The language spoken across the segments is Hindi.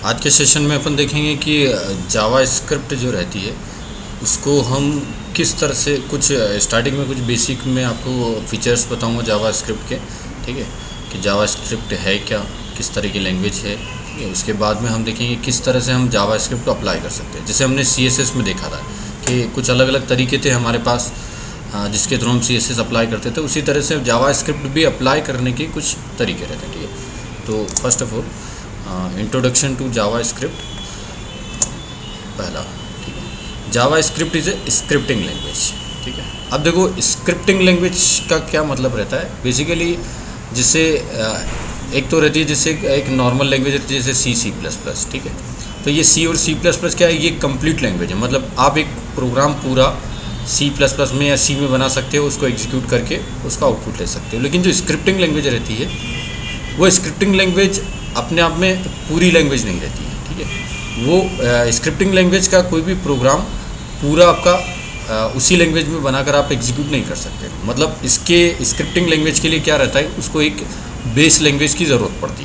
आज के सेशन में अपन देखेंगे कि जावा स्क्रिप्ट जो रहती है उसको हम किस तरह से कुछ स्टार्टिंग में कुछ बेसिक में आपको फीचर्स बताऊंगा जावा स्क्रिप्ट के। ठीक है, कि जावा स्क्रिप्ट है क्या, किस तरह की लैंग्वेज है। ठीक है, उसके बाद में हम देखेंगे किस तरह से हम जावा स्क्रिप्ट को अप्लाई कर सकते हैं। जैसे हमने CSS में देखा था कि कुछ अलग अलग तरीके थे हमारे पास जिसके थ्रू हम CSS अप्लाई करते थे, उसी तरह से जावा स्क्रिप्ट भी अप्लाई करने के कुछ तरीके रहते हैं। ठीक है, तो first of all introduction to JavaScript पहला। ठीक है, JavaScript is a scripting language. ठीक है, अब देखो स्क्रिप्टिंग लैंग्वेज का क्या मतलब रहता है। बेसिकली जिससे एक तो रहती है जैसे एक नॉर्मल लैंग्वेज रहती है जैसे C++। ठीक है, तो ये C और C++ क्या है, ये कंप्लीट लैंग्वेज है। मतलब आप एक प्रोग्राम पूरा C++ में या C में बना सकते हो, उसको एग्जीक्यूट करके उसका आउटपुट ले सकते हो। लेकिन जो स्क्रिप्टिंग लैंग्वेज रहती है वो स्क्रिप्टिंग लैंग्वेज अपने आप में पूरी लैंग्वेज नहीं रहती है। ठीक है, वो स्क्रिप्टिंग लैंग्वेज का कोई भी प्रोग्राम पूरा आपका उसी लैंग्वेज में बनाकर आप एग्जीक्यूट नहीं कर सकते। मतलब इसके स्क्रिप्टिंग लैंग्वेज के लिए क्या रहता है, उसको एक बेस लैंग्वेज की ज़रूरत पड़ती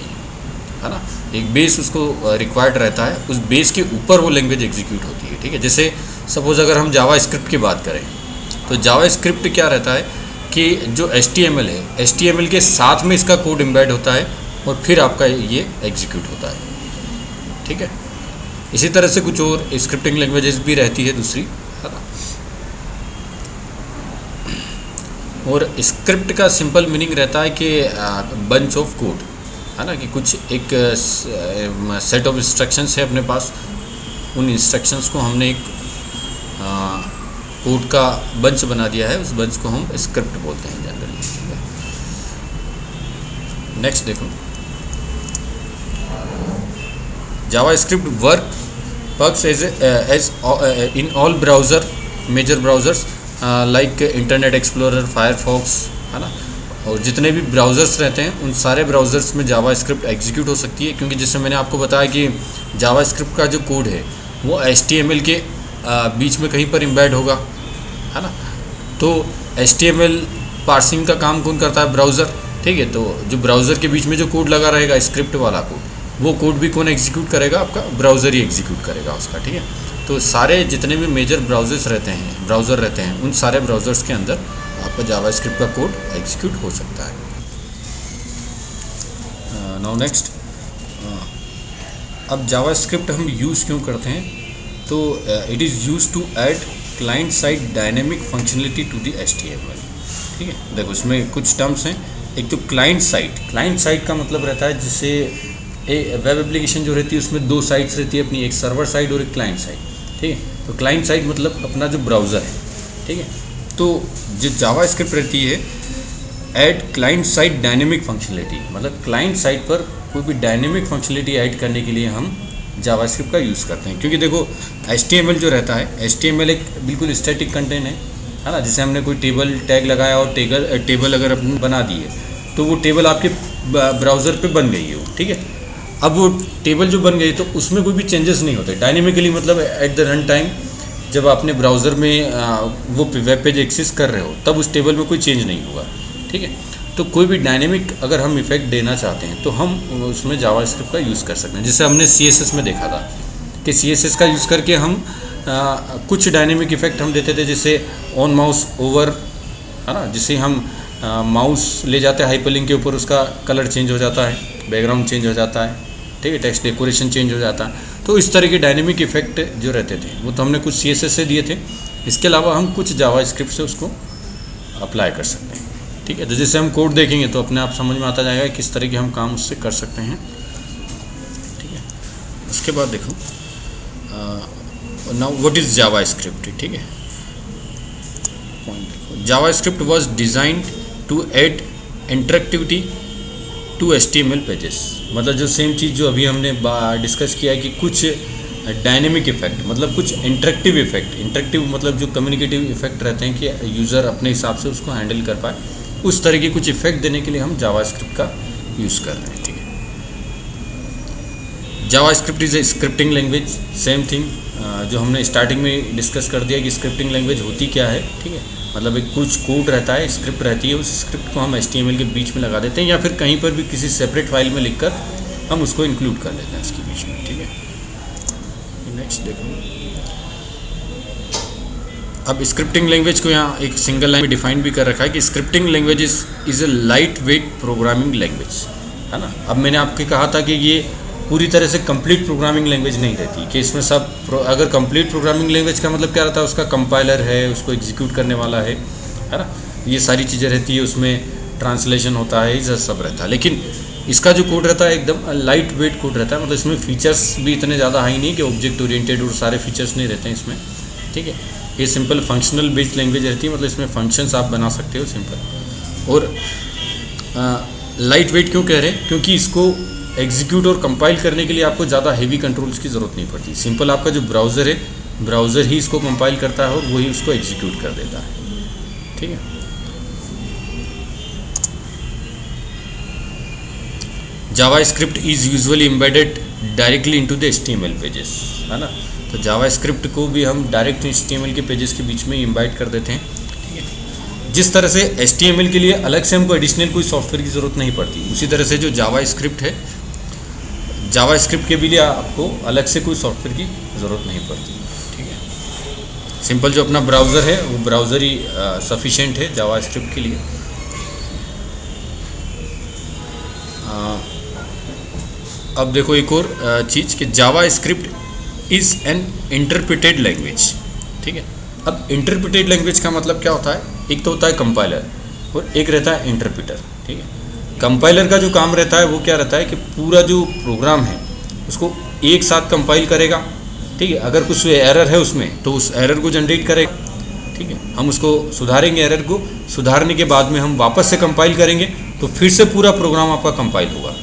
है ना। एक बेस उसको रिक्वायर्ड रहता है, उस बेस के ऊपर वो लैंग्वेज एग्जीक्यूट होती है। ठीक है, जैसे सपोज अगर हम जावा स्क्रिप्ट की बात करें तो जावा स्क्रिप्ट क्या रहता है कि जो HTML है, HTML के साथ में इसका कोड एम्बेड होता है और फिर आपका ये एग्जीक्यूट होता है। ठीक है, इसी तरह से कुछ और स्क्रिप्टिंग लैंग्वेजेस भी रहती है दूसरी, है ना। और स्क्रिप्ट का सिंपल मीनिंग रहता है कि बंच ऑफ कोड, है ना, कि कुछ एक सेट ऑफ इंस्ट्रक्शंस है अपने पास, उन इंस्ट्रक्शंस को हमने एक कोड का बंच बना दिया है, उस बंच को हम स्क्रिप्ट बोलते हैं जनरली। ठीक है, नेक्स्ट देखो, JavaScript works as in all browser major browsers like Internet Explorer, Firefox, है ना। और जितने भी ब्राउज़र्स रहते हैं उन सारे ब्राउज़र्स में जावा स्क्रिप्ट एग्जीक्यूट हो सकती है, क्योंकि जैसे मैंने आपको बताया कि जावा स्क्रिप्ट का जो कोड है वो HTML के बीच में कहीं पर एम्बेड होगा, है ना। तो HTML पार्सिंग का काम कौन करता है, ब्राउज़र। ठीक है, तो जो ब्राउज़र के बीच में जो कोड लगा रहेगा स्क्रिप्ट वाला कोड, वो कोड भी कौन एग्जीक्यूट करेगा, आपका ब्राउज़र ही एग्जीक्यूट करेगा उसका। ठीक है, तो सारे जितने भी मेजर ब्राउज़र रहते हैं उन सारे ब्राउज़र्स के अंदर आपका जावा स्क्रिप्ट का कोड एग्जीक्यूट हो सकता है। नाउ नेक्स्ट, अब जावा स्क्रिप्ट हम यूज़ क्यों करते हैं, तो it is use to add client side dynamic functionality to the HTML। ठीक है, देखो इसमें कुछ टर्म्स हैं। एक तो क्लाइंट साइड का मतलब रहता है जिससे वेब एप्लीकेशन जो रहती है उसमें दो साइड्स रहती है अपनी, एक सर्वर साइड और एक क्लाइंट साइड। ठीक है, तो क्लाइंट साइड मतलब अपना जो ब्राउज़र है। ठीक है, तो जो जावा स्क्रिप्ट रहती है add client side dynamic functionality, मतलब क्लाइंट साइड पर कोई भी डायनेमिक फंक्शनलिटी ऐड करने के लिए हम जावा स्क्रिप्ट का यूज़ करते हैं। क्योंकि देखो HTML जो रहता है, HTML एक बिल्कुल स्टैटिक कंटेंट है ना। जैसे हमने कोई टेबल टैग लगाया और टेबल अगर अपन बना दिए तो वो टेबल आपके ब्राउज़र पे बन गई है वो। ठीक है, अब वो टेबल जो बन गई तो उसमें कोई भी चेंजेस नहीं होते डायनेमिकली, मतलब एट द रन टाइम जब आपने ब्राउज़र में वो वेब पेज एक्सेस कर रहे हो तब उस टेबल में कोई चेंज नहीं होगा। ठीक है, तो कोई भी डायनेमिक अगर हम इफेक्ट देना चाहते हैं तो हम उसमें जावा स्क्रिप्ट का यूज़ कर सकते हैं। जैसे हमने CSS में देखा था कि CSS का यूज़ करके हम कुछ डायनेमिक इफेक्ट हम देते थे, जैसे ऑन माउस ओवर, है ना, जिसे हम माउस ले जाते हैं हाइपरलिंक के ऊपर उसका कलर चेंज हो जाता है, बैकग्राउंड चेंज हो जाता है। ठीक है, टेक्स्ट डेकोरेशन चेंज हो जाता है। तो इस तरह के डायनेमिक इफेक्ट जो रहते थे वो तो हमने कुछ CSS से दिए थे। इसके अलावा हम कुछ जावा स्क्रिप्ट से उसको अप्लाई कर सकते हैं। ठीक है, तो जैसे हम कोड देखेंगे तो अपने आप समझ में आता जाएगा किस तरह के हम काम उससे कर सकते हैं। ठीक है, उसके बाद देखो now what is JavaScript. ठीक है, पॉइंट देखो, JavaScript was designed to add interactivity to HTML pages. मतलब जो सेम चीज़ जो अभी हमने डिस्कस किया है कि कुछ डायनेमिक इफेक्ट, मतलब कुछ इंटरेक्टिव मतलब जो कम्युनिकेटिव इफेक्ट रहते हैं कि यूज़र अपने हिसाब से उसको हैंडल कर पाए, उस तरह के कुछ इफेक्ट देने के लिए हम जावा स्क्रिप्ट का यूज़ कर रहे हैं। ठीक है, JavaScript is a scripting language, same thing जो हमने स्टार्टिंग में डिस्कस कर दिया कि स्क्रिप्टिंग लैंग्वेज होती क्या है। ठीक है, मतलब एक कुछ कोड रहता है, स्क्रिप्ट रहती है, उस स्क्रिप्ट को हम HTML के बीच में लगा देते हैं या फिर कहीं पर भी किसी सेपरेट फाइल में लिखकर हम उसको इंक्लूड कर लेते हैं इसके बीच में, ठीक है। नेक्स्ट देखो, अब स्क्रिप्टिंग लैंग्वेज को यहाँ एक सिंगल लाइन में डिफाइन भी कर रखा है कि scripting language is a light weight programming language, है ना। अब मैंने आपको कहा था कि ये पूरी तरह से कंप्लीट प्रोग्रामिंग लैंग्वेज नहीं रहती, कि इसमें सब अगर कंप्लीट प्रोग्रामिंग लैंग्वेज का मतलब क्या रहता है, उसका कंपाइलर है, उसको एग्जीक्यूट करने वाला है ना, ये सारी चीज़ें रहती है, उसमें ट्रांसलेशन होता है, ये सब रहता है। लेकिन इसका जो कोड रहता है एकदम लाइट वेट कोड रहता है, मतलब इसमें फीचर्स भी इतने ज़्यादा हाई नहीं कि ऑब्जेक्ट ओरिएंटेड और सारे फीचर्स नहीं रहते हैं इसमें, ठीक है। ये सिंपल फंक्शनल बेस्ड लैंग्वेज रहती है, मतलब इसमें फंक्शंस आप बना सकते हो सिंपल। और लाइट वेट क्यों कह रहे हैं, क्योंकि इसको एग्जीक्यूट और कंपाइल करने के लिए आपको ज़्यादा हेवी कंट्रोल्स की ज़रूरत नहीं पड़ती। सिंपल आपका जो ब्राउज़र है, ब्राउज़र ही इसको कंपाइल करता है और वही उसको एग्जीक्यूट कर देता है, ठीक है। JavaScript is usually embedded directly into the HTML pages, है ना। तो जावास्क्रिप्ट को भी हम डायरेक्ट HTML के पेजेस के बीच में इम्बाइट कर देते हैं, ठीक है। जिस तरह से HTML के लिए अलग से हमको एडिशनल कोई सॉफ्टवेयर की ज़रूरत नहीं पड़ती, उसी तरह से जो जावास्क्रिप्ट है, जावास्क्रिप्ट के भी लिए आपको अलग से कोई सॉफ्टवेयर की ज़रूरत नहीं पड़ती, ठीक है। सिंपल जो अपना ब्राउज़र है वो ब्राउज़र ही सफिशेंट है जावास्क्रिप्ट के लिए। अब देखो एक और चीज़ कि JavaScript is an interpreted language, ठीक है। अब इंटरप्रिटेड लैंग्वेज का मतलब क्या होता है, एक तो होता है कंपाइलर और एक रहता है इंटरप्रिटर, ठीक है। कंपाइलर का जो काम रहता है वो क्या रहता है कि पूरा जो प्रोग्राम है उसको एक साथ कंपाइल करेगा, ठीक है। अगर कुछ एरर है उसमें तो उस एरर को जनरेट करेगा, ठीक है। हम उसको सुधारेंगे, एरर को सुधारने के बाद में हम वापस से कंपाइल करेंगे तो फिर से पूरा प्रोग्राम आपका कंपाइल होगा,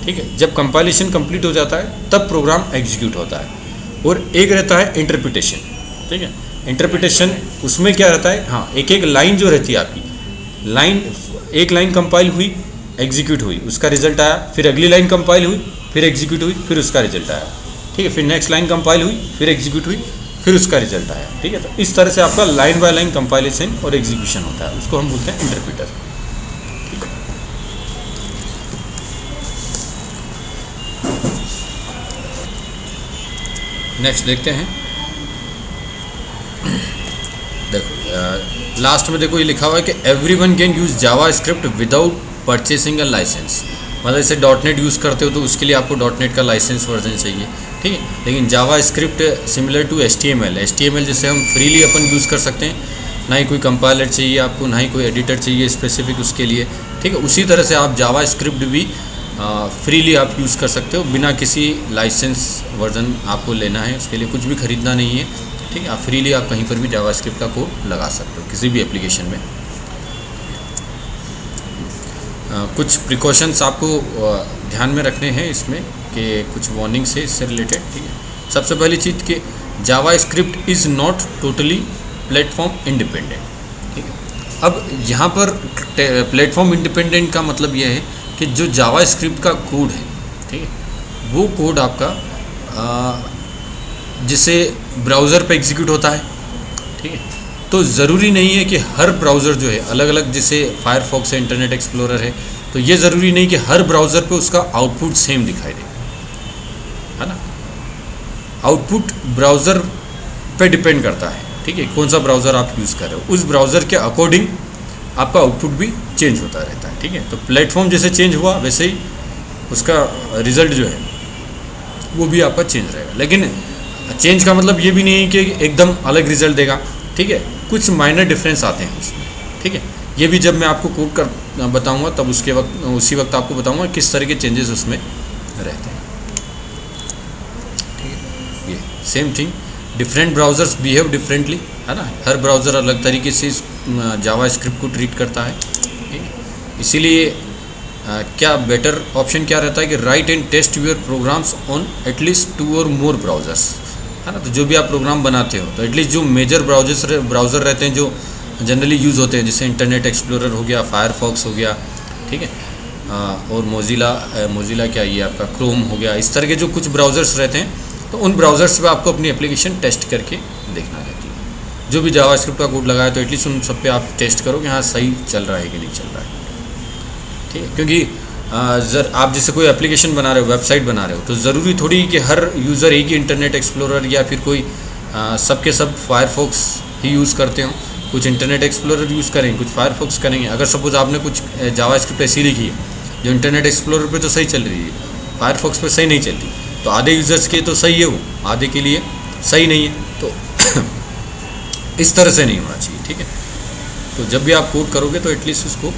ठीक है। जब कंपाइलेशन कंप्लीट हो जाता है तब प्रोग्राम एग्जीक्यूट होता है। और एक रहता है इंटरप्रिटेशन, ठीक है। इंटरप्रिटेशन उसमें क्या रहता है, हाँ, एक एक लाइन जो रहती है आपकी लाइन, एक लाइन कंपाइल हुई, एग्जीक्यूट हुई, उसका रिजल्ट आया, फिर अगली लाइन कंपाइल हुई, फिर एग्जीक्यूट हुई, फिर उसका रिजल्ट आया, ठीक है। फिर नेक्स्ट लाइन कंपाइल हुई, फिर एग्जीक्यूट हुई, फिर उसका रिजल्ट आया, ठीक है। तो इस तरह से आपका लाइन बाय लाइन कंपाइलेशन और एग्जीक्यूशन होता है, उसको हम बोलते हैं इंटरप्रिटर। नेक्स्ट देखते हैं, देखो लास्ट में देखो ये लिखा हुआ है कि everyone can use JavaScript without purchasing a license. मतलब जैसे .NET यूज़ करते हो तो उसके लिए आपको .NET का लाइसेंस वर्जन चाहिए, ठीक है। लेकिन जावास्क्रिप्ट सिमिलर टू HTML जैसे हम फ्रीली अपन यूज़ कर सकते हैं, ना ही कोई कंपाइलर चाहिए आपको, ना ही कोई एडिटर चाहिए स्पेसिफिक उसके लिए, ठीक है। उसी तरह से आप जावास्क्रिप्ट भी फ्रीली आप यूज़ कर सकते हो, बिना किसी लाइसेंस वर्जन आपको लेना है, उसके लिए कुछ भी ख़रीदना नहीं है, ठीक है। आप फ्रीली आप कहीं पर भी जावास्क्रिप्ट का कोड लगा सकते हो किसी भी एप्लीकेशन में। कुछ प्रिकॉशंस आपको ध्यान में रखने हैं इसमें कि कुछ वार्निंग्स है इससे रिलेटेड, ठीक है। सबसे पहली चीज़ कि JavaScript is not totally platform independent, ठीक है। अब यहाँ पर प्लेटफॉर्म इंडिपेंडेंट का मतलब यह है कि जो जावास्क्रिप्ट का कोड है, ठीक है, वो कोड आपका जिसे ब्राउज़र पे एग्जीक्यूट होता है, ठीक है। तो ज़रूरी नहीं है कि हर ब्राउज़र जो है अलग अलग, जैसे फायरफॉक्स है, इंटरनेट एक्सप्लोरर है, तो ये ज़रूरी नहीं कि हर ब्राउज़र पे उसका आउटपुट सेम दिखाई दे, है ना। आउटपुट ब्राउज़र पे डिपेंड करता है, ठीक है, कौन सा ब्राउज़र आप यूज़ कर रहे हो, उस ब्राउज़र के अकॉर्डिंग आपका आउटपुट भी चेंज होता रहता है, ठीक है। तो प्लेटफॉर्म जैसे चेंज हुआ वैसे ही उसका रिज़ल्ट जो है वो भी आपका चेंज रहेगा। लेकिन चेंज का मतलब ये भी नहीं है कि एकदम अलग रिज़ल्ट देगा, ठीक है। कुछ माइनर डिफरेंस आते हैं उसमें, ठीक है। ये भी जब मैं आपको कोड कर बताऊंगा तब उसी वक्त आपको बताऊंगा किस तरह के चेंजेस उसमें रहते हैं, ठीक है। ये same thing, different browsers behave differently, है ना। हर ब्राउज़र अलग तरीके से जावास्क्रिप्ट को ट्रीट करता है, ठीक है। इसीलिए क्या बेटर ऑप्शन क्या रहता है कि write and test your programs on at least 2 और मोर ब्राउज़र्स, है ना। तो जो भी आप प्रोग्राम बनाते हो तो एटलीस्ट जो मेजर ब्राउज़र रहते हैं जो जनरली यूज़ होते हैं, जैसे इंटरनेट एक्सप्लोरर हो गया, फायरफॉक्स हो गया, ठीक है, और मोजिला क्या ये आपका क्रोम हो गया, इस तरह के जो कुछ ब्राउज़र्स रहते हैं, तो उन ब्राउज़र्स पे आपको अपनी एप्लीकेशन टेस्ट करके देखना रहती है। जो भी जावास्क्रिप्ट का कोड लगाया तो एटलीस्ट उन सब पे आप टेस्ट करो कि हाँ सही चल रहा है कि नहीं चल रहा है, ठीक है। क्योंकि आप जैसे कोई एप्लीकेशन बना रहे हो, वेबसाइट बना रहे हो, तो ज़रूरी थोड़ी कि हर यूज़र एक ही इंटरनेट एक्सप्लोरर या फिर कोई सब के सब फायरफॉक्स ही यूज़ करते हो। कुछ इंटरनेट एक्सप्लोरर यूज़ करेंगे, कुछ फायरफॉक्स करेंगे। अगर सपोज़ आपने कुछ जावास्क्रिप्ट ऐसी लिखी है जो इंटरनेट एक्सप्लोरर पे तो सही चल रही है, फायरफॉक्स पे सही नहीं चलती, तो आधे यूज़र्स के तो सही है वो, आधे के लिए सही नहीं है। तो इस तरह से नहीं होना चाहिए, ठीक है। तो जब भी आप कोड करोगे तो एटलीस्ट उसको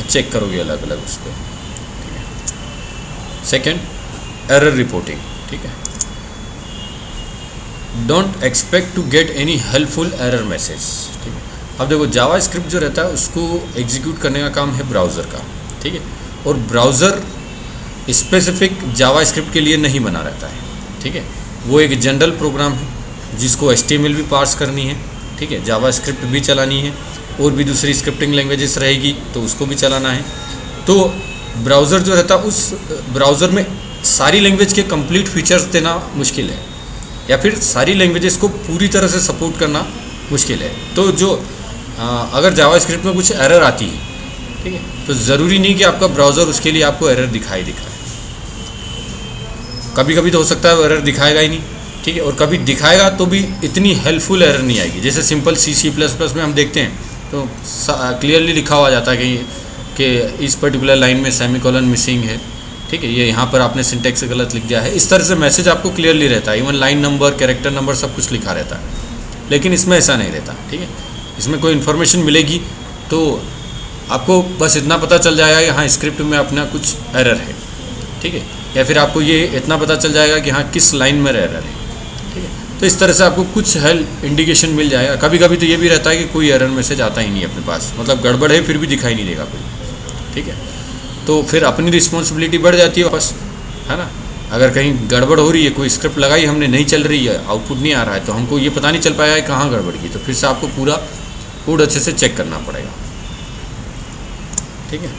चेक करोगे अलग अलग उस पर, ठीक है। सेकेंड, एरर रिपोर्टिंग, ठीक है। Don't expect to get any helpful error message, ठीक है। अब देखो जावास्क्रिप्ट जो रहता है उसको एग्जीक्यूट करने का काम है ब्राउज़र का, ठीक है। और ब्राउज़र स्पेसिफिक जावास्क्रिप्ट के लिए नहीं बना रहता है, ठीक है। वो एक जनरल प्रोग्राम है जिसको HTML भी पार्स करनी है, ठीक है, जावास्क्रिप्ट भी चलानी है, और भी दूसरी स्क्रिप्टिंग लैंग्वेजेस रहेगी तो उसको भी चलाना है। तो ब्राउज़र जो रहता है उस ब्राउज़र में सारी लैंग्वेज के कंप्लीट फीचर्स देना मुश्किल है, या फिर सारी लैंग्वेजेस को पूरी तरह से सपोर्ट करना मुश्किल है। तो जो अगर जावास्क्रिप्ट में कुछ एरर आती है, ठीक है, तो ज़रूरी नहीं कि आपका ब्राउज़र उसके लिए आपको एरर दिखाए। कभी कभी तो हो सकता है वो एरर दिखाएगा ही नहीं, ठीक है, और कभी दिखाएगा तो भी इतनी हेल्पफुल एरर नहीं आएगी। जैसे सिंपल C++ में हम देखते हैं तो क्लियरली लिखा हुआ जाता है कि इस पर्टिकुलर लाइन में सेमीकोलन मिसिंग है, ठीक है, ये यहाँ पर आपने सिंटैक्स गलत लिख दिया है। इस तरह से मैसेज आपको क्लियरली रहता है, even line number, character number सब कुछ लिखा रहता है। लेकिन इसमें ऐसा नहीं रहता, ठीक है। इसमें कोई इन्फॉर्मेशन मिलेगी तो आपको बस इतना पता चल जाएगा कि हाँ स्क्रिप्ट में अपना कुछ एरर है, ठीक है, या फिर आपको ये इतना पता चल जाएगा कि हाँ किस लाइन में एरर है, ठीक है। तो इस तरह से आपको कुछ हेल्प इंडिकेशन मिल जाएगा। कभी कभी तो ये भी रहता है कि कोई एरर मैसेज आता ही नहीं अपने पास, मतलब गड़बड़ है फिर भी दिखाई नहीं देगा कोई, ठीक है। तो फिर अपनी रिस्पॉन्सिबिलिटी बढ़ जाती है वापस, है ना। अगर कहीं गड़बड़ हो रही है, कोई स्क्रिप्ट लगाई हमने नहीं चल रही है, आउटपुट नहीं आ रहा है, तो हमको ये पता नहीं चल पाएगा कि कहाँ गड़बड़ की, तो फिर से आपको पूरा कोड अच्छे से चेक करना पड़ेगा, ठीक है।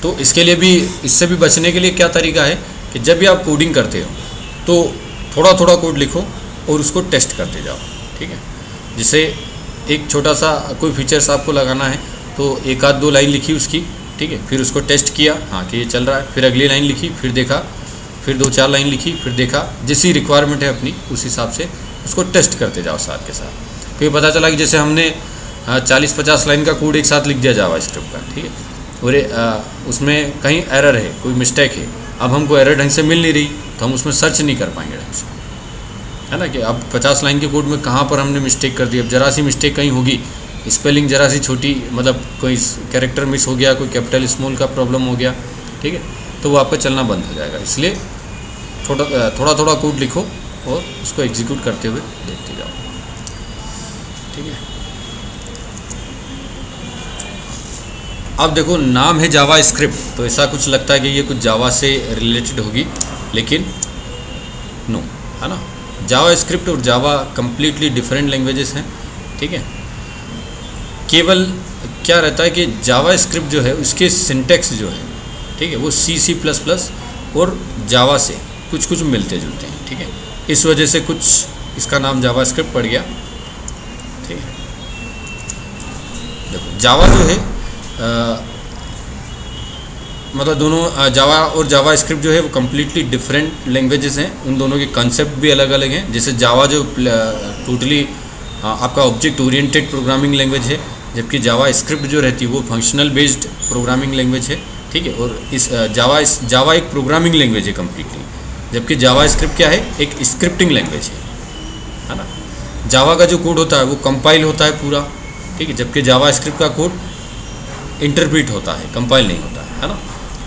तो इसके लिए भी, इससे भी बचने के लिए क्या तरीका है कि जब भी आप कोडिंग करते हो तो थोड़ा थोड़ा कोड लिखो और उसको टेस्ट करते जाओ, ठीक है। जैसे एक छोटा सा कोई फीचर्स आपको लगाना है तो एक आध दो लाइन लिखी उसकी, ठीक है, फिर उसको टेस्ट किया, हाँ कि ये चल रहा है, फिर अगली लाइन लिखी, फिर देखा, फिर 2-4 लाइन लिखी, फिर देखा, जैसी रिक्वायरमेंट है अपनी उस हिसाब से उसको टेस्ट करते जाओ साथ के साथ। फिर पता चला कि जैसे हमने 40-50 लाइन का कोड एक साथ लिख दिया जावास्क्रिप्ट का, ठीक है, और उसमें कहीं एरर है, कोई मिस्टेक है, अब हमको एरर ढंग से मिल नहीं रही तो हम उसमें सर्च नहीं कर पाएंगे ढंग से, है ना। कि अब 50 लाइन के कोड में कहाँ पर हमने मिस्टेक कर दी, अब जरा सी मिस्टेक कहीं होगी, स्पेलिंग जरा सी छोटी, मतलब कोई कैरेक्टर मिस हो गया, कोई कैपिटल स्मॉल का प्रॉब्लम हो गया, ठीक है, तो वो आपका चलना बंद हो जाएगा। इसलिए थोड़ा थोड़ा कोड लिखो और उसको एग्जीक्यूट करते हुए देखते जाओ, ठीक है। अब देखो नाम है जावास्क्रिप्ट, तो ऐसा कुछ लगता है कि ये कुछ जावा से रिलेटेड होगी, लेकिन नो, है ना। जावास्क्रिप्ट और जावा कंप्लीटली डिफरेंट लैंग्वेजेस हैं, ठीक है। केवल क्या रहता है कि जावास्क्रिप्ट जो है उसके सिंटैक्स जो है, ठीक है, वो C++ और जावा से कुछ कुछ मिलते जुलते हैं, ठीक है। इस वजह से कुछ इसका नाम जावास्क्रिप्ट पड़ गया, ठीक है। देखो जावा जो है मतलब दोनों जावा और जावास्क्रिप्ट जो है वो कम्प्लीटली डिफरेंट लैंग्वेजेस हैं, उन दोनों के कंसेप्ट भी अलग अलग हैं। जैसे जावा जो टोटली आपका ऑब्जेक्ट ओरिएंटेड प्रोग्रामिंग लैंग्वेज है, जबकि जावास्क्रिप्ट जो रहती है वो फंक्शनल बेस्ड प्रोग्रामिंग लैंग्वेज है, ठीक है। और इस जावा एक प्रोग्रामिंग लैंग्वेज है कम्प्लीटली, जबकि जावास्क्रिप्ट क्या है, एक स्क्रिप्टिंग लैंग्वेज है ना। जावा का जो कोड होता है वो कंपाइल होता है पूरा, ठीक है, जबकि जावास्क्रिप्ट का कोड इंटरप्रीट होता है, कंपाइल नहीं होता है ना।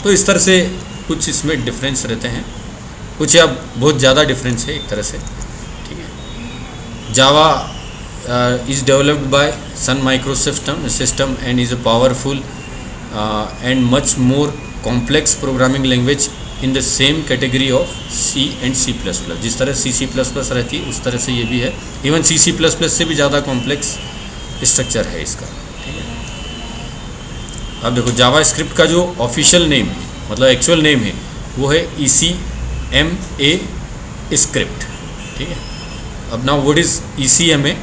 तो इस तरह से कुछ इसमें डिफरेंस रहते हैं, कुछ या बहुत ज़्यादा डिफरेंस है एक तरह से, ठीक है। Java is developed by Sun Micro System and is a powerful and much more complex programming language in the same category of C and C++। जिस तरह C++ रहती है उस तरह से ये भी है, इवन C++ से भी ज़्यादा कॉम्प्लेक्स स्ट्रक्चर है इसका, ठीक है। अब देखो जावास्क्रिप्ट का जो ऑफिशियल नेम है, मतलब एक्चुअल नेम है, वो है ECMA स्क्रिप्ट, ठीक है। अब नाउ व्हाट इज ECMA,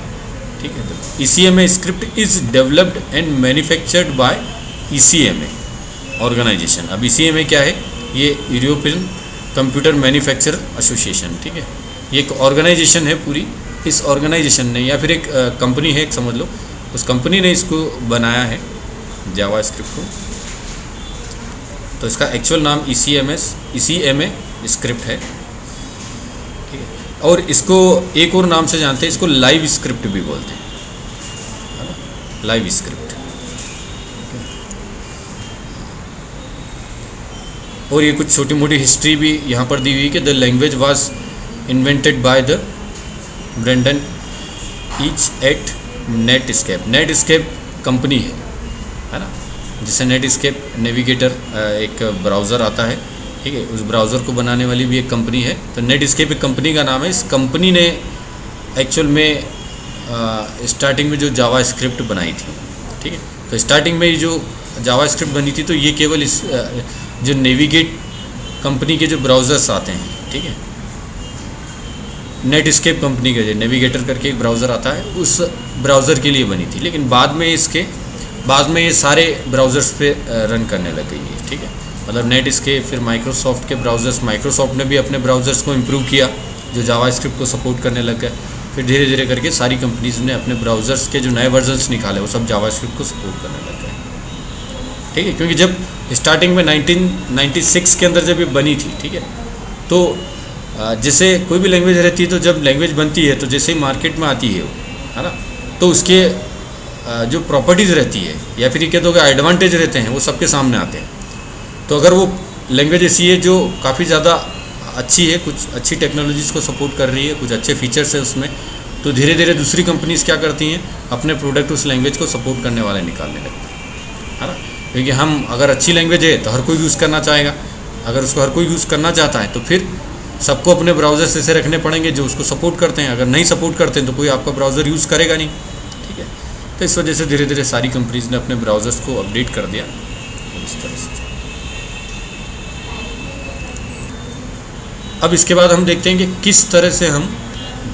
ठीक है। तो ECMA script is developed and manufactured by ECMA, organisation. अब इसी में क्या है, ये यूरोपियन कंप्यूटर मैन्युफैक्चरर एसोसिएशन, ठीक है, ये एक ऑर्गेनाइजेशन है पूरी। इस ऑर्गेनाइजेशन ने या फिर एक कंपनी है, एक समझ लो, उस कंपनी ने इसको बनाया है जावास्क्रिप्ट को। तो इसका एक्चुअल नाम ECMA स्क्रिप्ट है, ठीक है। और इसको एक और नाम से जानते हैं, इसको लाइव स्क्रिप्ट भी बोलते हैं, लाइव स्क्रिप्ट। और ये कुछ छोटी मोटी हिस्ट्री भी यहाँ पर दी हुई कि the language was invented by the Brendan Eich at Netscape. Netscape company है ना, जिसे नेटस्केप नेविगेटर एक ब्राउज़र आता है, ठीक है, उस ब्राउज़र को बनाने वाली भी एक कंपनी है। तो नेटस्केप एक कंपनी का नाम है। इस कंपनी ने एक्चुअल में स्टार्टिंग में जो जावास्क्रिप्ट बनाई थी, ठीक है। तो स्टार्टिंग में जो जावास्क्रिप्ट बनी थी, तो ये केवल इस जो नेविगेट कंपनी के जो ब्राउज़र्स आते हैं, ठीक है, नेटस्केप कंपनी का जो नेविगेटर करके एक ब्राउज़र आता है, उस ब्राउज़र के लिए बनी थी। लेकिन बाद में ये सारे ब्राउज़र्स पे रन करने लग गई है, ठीक है। मतलब नेटस्केप, फिर माइक्रोसॉफ्ट के ब्राउज़र्स, माइक्रोसॉफ्ट ने भी अपने ब्राउज़र्स को इम्प्रूव किया जो जावास्क्रिप्ट को सपोर्ट करने लग गए। फिर धीरे धीरे करके सारी कंपनीज़ ने अपने ब्राउज़र्स के जो नए वर्जन्स निकाले, वो सब जावास्क्रिप्ट को सपोर्ट करने लग गए, ठीक है। क्योंकि जब स्टार्टिंग में 1996 के अंदर जब ये बनी थी, ठीक है, तो जैसे कोई भी लैंग्वेज रहती है, तो जब लैंग्वेज बनती है तो जैसे ही मार्केट में आती है ना, तो उसके जो प्रॉपर्टीज़ रहती है या फिर ये कह दो कि एडवांटेज रहते हैं, वो सबके सामने आते हैं। तो अगर वो लैंग्वेज ऐसी है जो काफ़ी ज़्यादा अच्छी है, कुछ अच्छी टेक्नोलॉजीज़ को सपोर्ट कर रही है, कुछ अच्छे फीचर्स है उसमें, तो धीरे धीरे दूसरी कंपनीज़ क्या करती हैं, अपने प्रोडक्ट उस लैंग्वेज को सपोर्ट करने वाले निकालने लगते हैं, है ना। क्योंकि हम अगर अच्छी लैंग्वेज है तो हर कोई यूज़ करना चाहेगा, अगर उसको हर कोई यूज़ करना चाहता है तो फिर सबको अपने ब्राउज़र्स ऐसे रखने पड़ेंगे जो उसको सपोर्ट करते हैं। अगर नहीं सपोर्ट करते हैं तो कोई आपका ब्राउज़र यूज़ करेगा नहीं, ठीक है। तो इस वजह से धीरे धीरे सारी कंपनीज़ ने अपने ब्राउज़र्स को अपडेट कर दिया इस तरह से। अब इसके बाद हम देखते हैं कि किस तरह से हम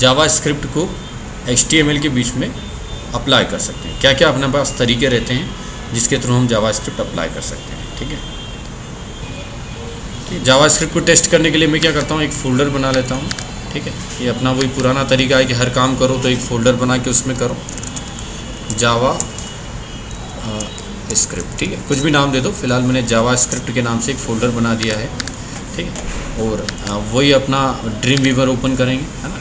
जावास्क्रिप्ट को HTML के बीच में अप्लाई कर सकते हैं, क्या क्या अपने पास तरीके रहते हैं जिसके थ्रू हम जावास्क्रिप्ट अप्लाई कर सकते हैं, ठीक है। जावास्क्रिप्ट को टेस्ट करने के लिए मैं क्या करता हूँ, एक फ़ोल्डर बना लेता हूँ, ठीक है। ये अपना वही पुराना तरीका है कि हर काम करो तो एक फ़ोल्डर बना के उसमें करो जावा स्क्रिप्ट, ठीक है, कुछ भी नाम दे दो। फिलहाल मैंने जावास्क्रिप्ट के नाम से एक फ़ोल्डर बना दिया है, ठीक है। और वही अपना ड्रीम वीवर ओपन करेंगे, है ना।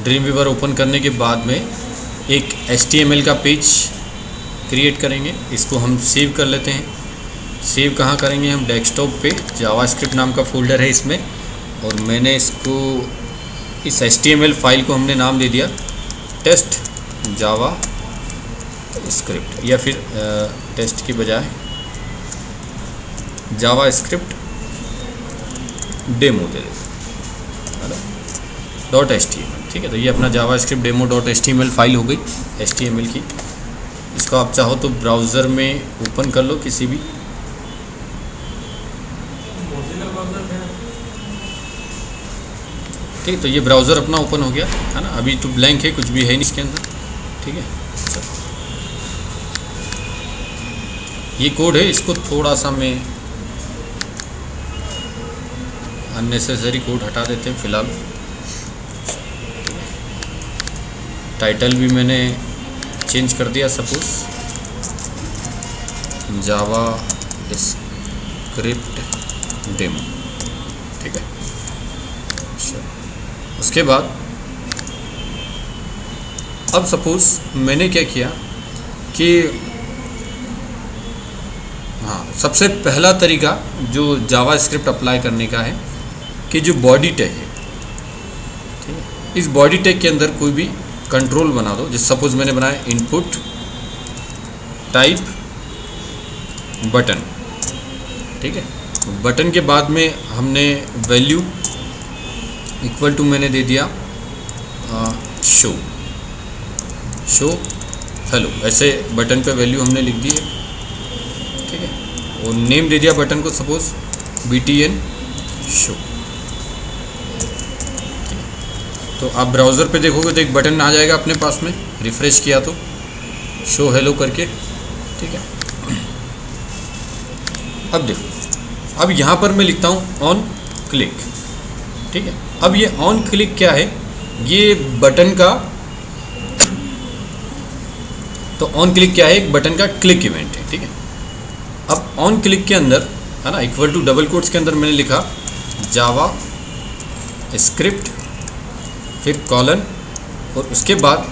ड्रीम वीवर ओपन करने के बाद में एक HTML का पेज क्रिएट करेंगे। इसको हम सेव कर लेते हैं। सेव कहाँ करेंगे, हम डेस्कटॉप पे जावास्क्रिप्ट नाम का फ़ोल्डर है इसमें, और मैंने इसको इस HTML फाइल को हमने नाम दे दिया टेस्ट जावा स्क्रिप्ट, या फिर टेस्ट की बजाय जावास्क्रिप्ट डेमो दे देते हैं .html, ठीक है। तो ये अपना जावास्क्रिप्ट डेमो .html फाइल हो गई HTML की। इसको आप चाहो तो ब्राउज़र में ओपन कर लो किसी भी, ठीक। तो ये ब्राउज़र अपना ओपन हो गया, है ना। अभी तो ब्लैंक है, कुछ भी है नहीं इसके अंदर, ठीक है। ये कोड है, इसको थोड़ा सा मैं अननेसेसरी कोड हटा देते हैं फिलहाल। टाइटल भी मैंने चेंज कर दिया, सपोज जावा स्क्रिप्ट डेमो, ठीक है। उसके बाद अब सपोज मैंने क्या किया कि हाँ, सबसे पहला तरीका जो जावास्क्रिप्ट अप्लाई करने का है कि जो बॉडी टैग है, ठीक है, इस बॉडी टैग के अंदर कोई भी कंट्रोल बना दो। जैसे सपोज मैंने बनाया इनपुट टाइप बटन, ठीक है। बटन के बाद में हमने वैल्यू इक्वल टू मैंने दे दिया शो हेलो, ऐसे बटन पे वैल्यू हमने लिख दी है, ठीक है। और नेम दे दिया बटन को सपोज BTN शो, तो तो आप ब्राउज़र पे देखोगे तो एक बटन आ जाएगा अपने पास में, रिफ़्रेश किया तो शो हेलो करके, ठीक है। अब देखो, अब यहाँ पर मैं लिखता हूँ ऑन क्लिक, ठीक है। अब ये ऑन क्लिक क्या है, ये बटन का, तो ऑन क्लिक क्या है, एक बटन का क्लिक इवेंट है, ठीक है। अब ऑन क्लिक के अंदर है ना, इक्वल टू डबल कोट्स के अंदर मैंने लिखा जावा स्क्रिप्ट, फिर कॉलन, और उसके बाद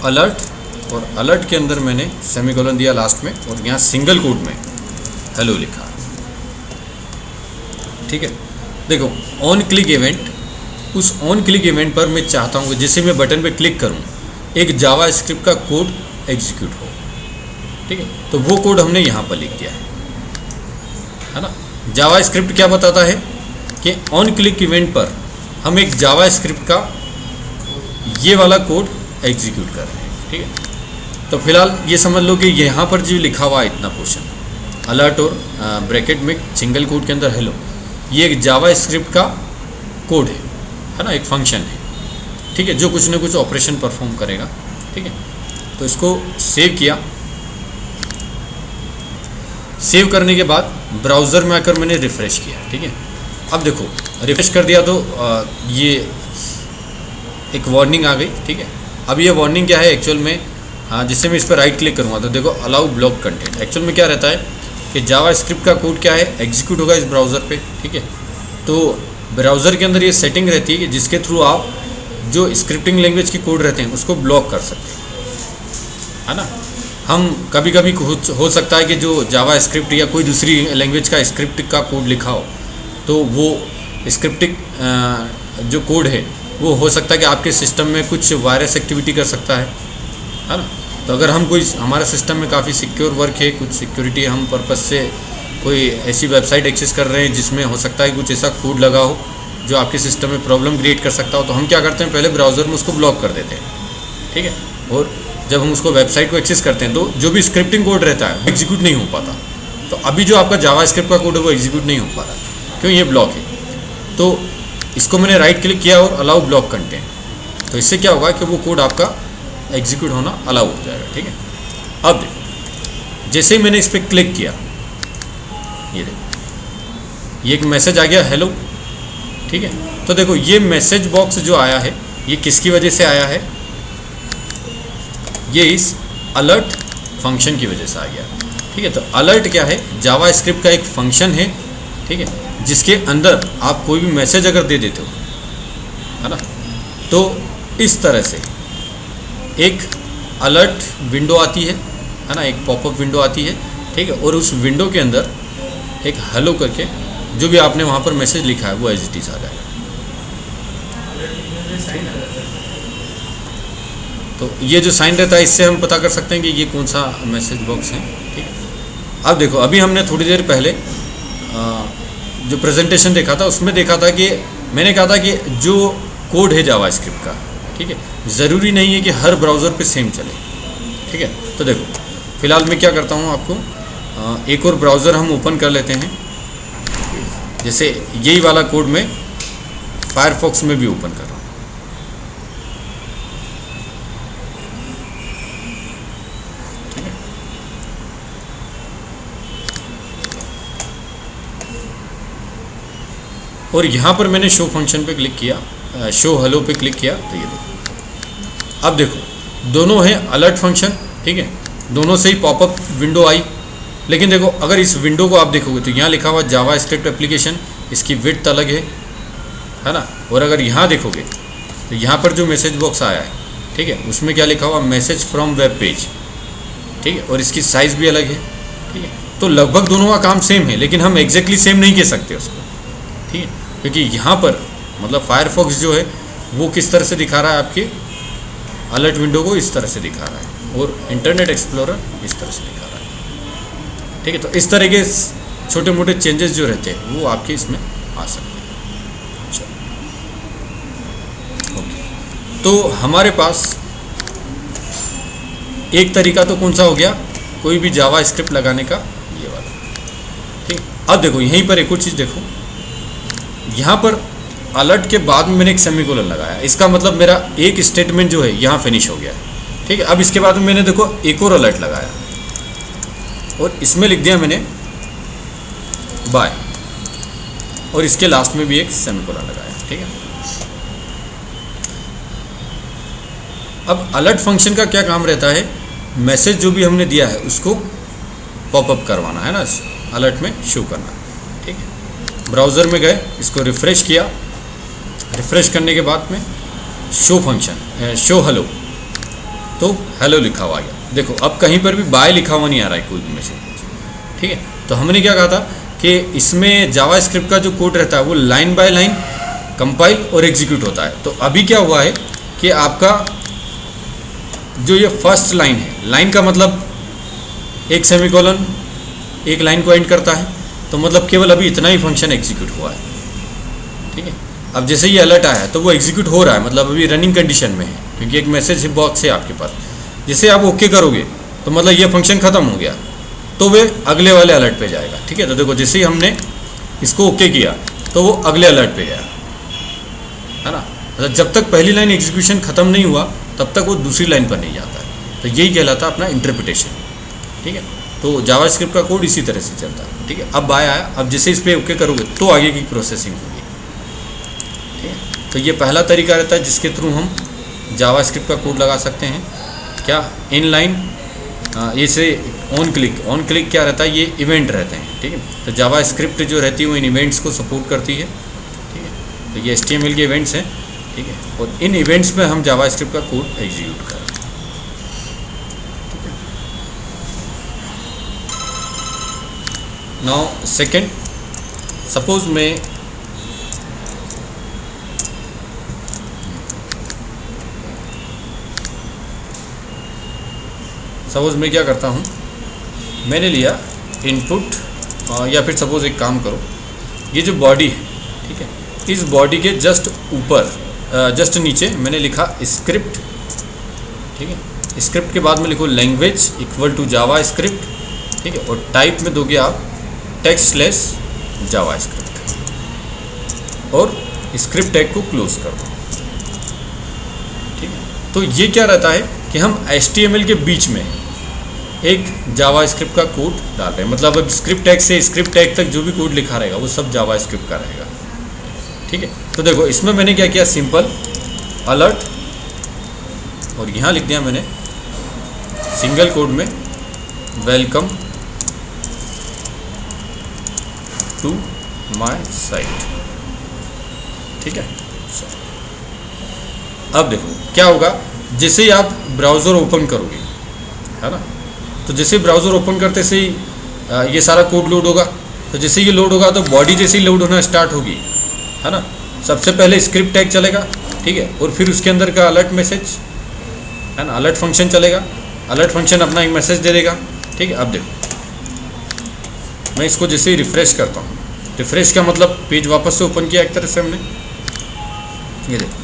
अलर्ट, और अलर्ट के अंदर मैंने सेमीकोलन दिया लास्ट में, और यहाँ सिंगल कोट में हेलो लिखा, ठीक है। देखो ऑन क्लिक इवेंट, उस ऑन क्लिक इवेंट पर मैं चाहता हूँ जैसे मैं बटन पे क्लिक करूँ एक जावा स्क्रिप्ट का कोड एग्जीक्यूट हो, ठीक है। तो वो कोड हमने यहाँ पर लिख दिया है ना। जावा स्क्रिप्ट क्या बताता है कि ऑन क्लिक इवेंट पर हम एक जावा स्क्रिप्ट का ये वाला कोड एग्जीक्यूट कर रहे हैं, ठीक है। तो फिलहाल ये समझ लो कि यहाँ पर जो लिखा हुआ है इतना पोर्शन, अलर्ट और ब्रैकेट में सिंगल कोड के अंदर हेलो, ये एक जावा स्क्रिप्ट का कोड है ना, एक फंक्शन है, ठीक है, जो कुछ ना कुछ ऑपरेशन परफॉर्म करेगा, ठीक है। तो इसको सेव किया, सेव करने के बाद ब्राउज़र में आकर मैंने रिफ़्रेश किया, ठीक है। अब देखो रिफ़्रेश कर दिया तो ये एक वार्निंग आ गई, ठीक है। अब ये वार्निंग क्या है एक्चुअल में, जिससे मैं इस पर राइट क्लिक करूँगा तो देखो अलाउ ब्लॉक कंटेंट, एक्चुअल में क्या रहता है कि जावा स्क्रिप्ट का कोड क्या है, एग्जीक्यूट होगा इस ब्राउज़र पे, ठीक है। तो ब्राउज़र के अंदर ये सेटिंग रहती है कि जिसके थ्रू आप जो स्क्रिप्टिंग लैंग्वेज की कोड रहते हैं उसको ब्लॉक कर सकते हैं, है ना। हम कभी कभी हो सकता है कि जो जावा स्क्रिप्ट या कोई दूसरी लैंग्वेज का स्क्रिप्ट का कोड लिखा हो, तो वो स्क्रिप्टिंग जो कोड है वो हो सकता है कि आपके सिस्टम में कुछ वायरस एक्टिविटी कर सकता है ना। तो अगर हम कोई, हमारे सिस्टम में काफ़ी सिक्योर वर्क है, कुछ सिक्योरिटी हम पर्पस से कोई ऐसी वेबसाइट एक्सेस कर रहे हैं जिसमें हो सकता है कुछ ऐसा कोड लगा हो जो आपके सिस्टम में प्रॉब्लम क्रिएट कर सकता हो, तो हम क्या करते हैं पहले ब्राउज़र में उसको ब्लॉक कर देते हैं, ठीक है। और जब हम उसको वेबसाइट को एक्सेस करते हैं तो जो भी स्क्रिप्टिंग कोड रहता है एग्जीक्यूट नहीं हो पाता। तो अभी जो आपका जावा स्क्रिप्ट का कोड है वो एग्जीक्यूट नहीं हो पा रहा, क्यों, ये ब्लॉक है। तो इसको मैंने राइट क्लिक किया और अलाउ ब्लॉक कंटेंट, तो इससे क्या होगा कि वो कोड आपका एग्जीक्यूट होना अलाउ हो जाएगा, ठीक है। अब देखो जैसे ही मैंने इस पर क्लिक किया, ये देखो ये एक मैसेज आ गया हेलो, ठीक है। तो देखो ये मैसेज बॉक्स जो आया है ये किसकी वजह से आया है, ये इस अलर्ट फंक्शन की वजह से आ गया, ठीक है। तो अलर्ट क्या है, जावा स्क्रिप्ट का एक फंक्शन है, ठीक है, जिसके अंदर आप कोई भी मैसेज अगर दे देते हो, है ना, तो इस तरह से एक अलर्ट विंडो आती है ना, एक पॉपअप विंडो आती है, ठीक है। और उस विंडो के अंदर एक हेलो करके जो भी आपने वहाँ पर मैसेज लिखा है वो एज इट इज़ आ जाएगा। तो ये जो साइन रहता है इससे हम पता कर सकते हैं कि ये कौन सा मैसेज बॉक्स है, ठीक है। अब देखो अभी हमने थोड़ी देर पहले जो प्रेजेंटेशन देखा था उसमें देखा था कि मैंने कहा था कि जो कोड है जावा स्क्रिप्ट का, ठीक है, ज़रूरी नहीं है कि हर ब्राउज़र पे सेम चले, ठीक है। तो देखो फ़िलहाल मैं क्या करता हूँ, आपको एक और ब्राउज़र हम ओपन कर लेते हैं, जैसे यही वाला कोड मैं फायरफॉक्स में भी ओपन कर रहा हूँ, ठीक है। और यहाँ पर मैंने शो फंक्शन पे क्लिक किया, शो हेलो पे क्लिक किया, तो ये देखो अब देखो दोनों हैं अलर्ट फंक्शन, ठीक है, दोनों से ही पॉपअप विंडो आई। लेकिन देखो अगर इस विंडो को आप देखोगे तो यहाँ लिखा हुआ जावा स्क्रिप्ट एप्लीकेशन, इसकी विड्थ अलग है ना। और अगर यहाँ देखोगे तो यहाँ पर जो मैसेज बॉक्स आया है, ठीक है, उसमें क्या लिखा हुआ, मैसेज फ्रॉम वेब पेज, ठीक है, और इसकी साइज़ भी अलग है, ठीक है। तो लगभग दोनों का काम सेम है, लेकिन हम एग्जैक्टली सेम नहीं कह सकते उसको, ठीक है, क्योंकि यहाँ पर मतलब फायरफॉक्स जो है वो किस तरह से दिखा रहा है, आपके अलर्ट विंडो को इस तरह से दिखा रहा है, और इंटरनेट एक्सप्लोरर इस तरह से दिखा रहा है, ठीक है। तो इस तरह के छोटे मोटे चेंजेस जो रहते हैं वो आपके इसमें आ सकते हैं। ओके, तो हमारे पास एक तरीका तो कौन सा हो गया, कोई भी जावा स्क्रिप्ट लगाने का, ये वाला, ठीक। अब देखो यहीं पर एक और चीज़ देखो, यहाँ पर अलर्ट के बाद में मैंने एक सेमीकोलन लगाया, इसका मतलब मेरा एक स्टेटमेंट जो है यहाँ फिनिश हो गया है। ठीक है, अब इसके बाद में मैंने देखो एक और अलर्ट लगाया और इसमें लिख दिया मैंने बाय, और इसके लास्ट में भी एक सेमीकोलन लगाया। ठीक है, अब अलर्ट फंक्शन का क्या काम रहता है, मैसेज जो भी हमने दिया है उसको पॉपअप करवाना है ना, अलर्ट में शो करना। ठीक है, ब्राउज़र में गए, इसको रिफ़्रेश किया, रिफ़्रेश करने के बाद में शो फंक्शन, शो हेलो, तो हेलो लिखा हुआ आ गया। देखो अब कहीं पर भी बाय लिखा हुआ नहीं आ रहा है कोई भी मैसेज। ठीक है, तो हमने क्या कहा था कि इसमें जावास्क्रिप्ट का जो कोड रहता है वो लाइन बाय लाइन कंपाइल और एग्जीक्यूट होता है। तो अभी क्या हुआ है कि आपका जो ये फर्स्ट लाइन है, लाइन का मतलब एक सेमीकोलन एक लाइन को एंड करता है, तो मतलब केवल अभी इतना ही फंक्शन एग्जीक्यूट हुआ है। ठीक है, अब जैसे ये अलर्ट आया है तो वो एग्जीक्यूट हो रहा है, मतलब अभी रनिंग कंडीशन में है, क्योंकि एक मैसेज बॉक्स है आपके पास। जैसे आप ओके करोगे तो मतलब ये फंक्शन ख़त्म हो गया, तो वे अगले वाले अलर्ट पे जाएगा। ठीक है, तो देखो जैसे ही हमने इसको ओके किया तो वो अगले अलर्ट पे गया, है ना। मतलब जब तक पहली लाइन एग्जीक्यूशन ख़त्म नहीं हुआ तब तक वो दूसरी लाइन पर नहीं जाता है। तो यही कहलाता है अपना इंटरप्रिटेशन। ठीक है, तो जावास्क्रिप्ट का कोड इसी तरह से चलता है। ठीक है, अब बाय आया, अब जैसे इस पर ओके करोगे तो आगे की प्रोसेसिंग होगी। ठीक है, तो ये पहला तरीका रहता है जिसके थ्रू हम जावास्क्रिप्ट का कोड लगा सकते हैं। क्या इन लाइन, ये से ऑन क्लिक क्या रहता है, ये इवेंट रहते हैं। ठीक है, तो जावास्क्रिप्ट जो रहती है वो इन इवेंट्स को सपोर्ट करती है। ठीक है, तो ये HTML के इवेंट्स हैं। ठीक है, और इन इवेंट्स में हम जावास्क्रिप्ट का कोड एग्जीक्यूट करें। नाउ सेकेंड, सपोज मैं क्या करता हूँ, मैंने लिया इनपुट, या फिर सपोज एक काम करो, ये जो बॉडी है, ठीक है, इस बॉडी के जस्ट ऊपर, जस्ट नीचे मैंने लिखा स्क्रिप्ट। ठीक है, स्क्रिप्ट के बाद में लिखो लैंग्वेज इक्वल टू जावास्क्रिप्ट। ठीक है, और टाइप में दोगे आप टेक्स्ट/जावास्क्रिप्ट, और स्क्रिप्ट टैग को क्लोज कर दो। ठीक है, तो ये क्या रहता है कि हम HTML के बीच में एक जावास्क्रिप्ट का कोड डाल रहे हैं। मतलब अब स्क्रिप्ट टैग से स्क्रिप्ट टैग तक जो भी कोड लिखा रहेगा वो सब जावास्क्रिप्ट का रहेगा। ठीक है, तो देखो इसमें मैंने क्या किया, सिंपल अलर्ट, और यहाँ लिख दिया मैंने सिंगल कोड में वेलकम टू माय साइट। ठीक है, अब देखो क्या होगा, जैसे ही आप ब्राउज़र ओपन करोगे, है ना, तो जैसे ब्राउज़र ओपन करते से ही ये सारा कोड लोड होगा। तो जैसे ये लोड होगा तो बॉडी जैसे ही लोड होना स्टार्ट होगी, है ना, सबसे पहले स्क्रिप्ट टैग चलेगा। ठीक है, और फिर उसके अंदर का अलर्ट मैसेज, है ना, अलर्ट फंक्शन चलेगा। अलर्ट फंक्शन अपना एक मैसेज दे देगा। ठीक है, अब देखो मैं इसको जैसे ही रिफ़्रेश करता हूँ, रिफ़्रेश का मतलब पेज वापस से ओपन किया एक तरह से हमने, ये देखो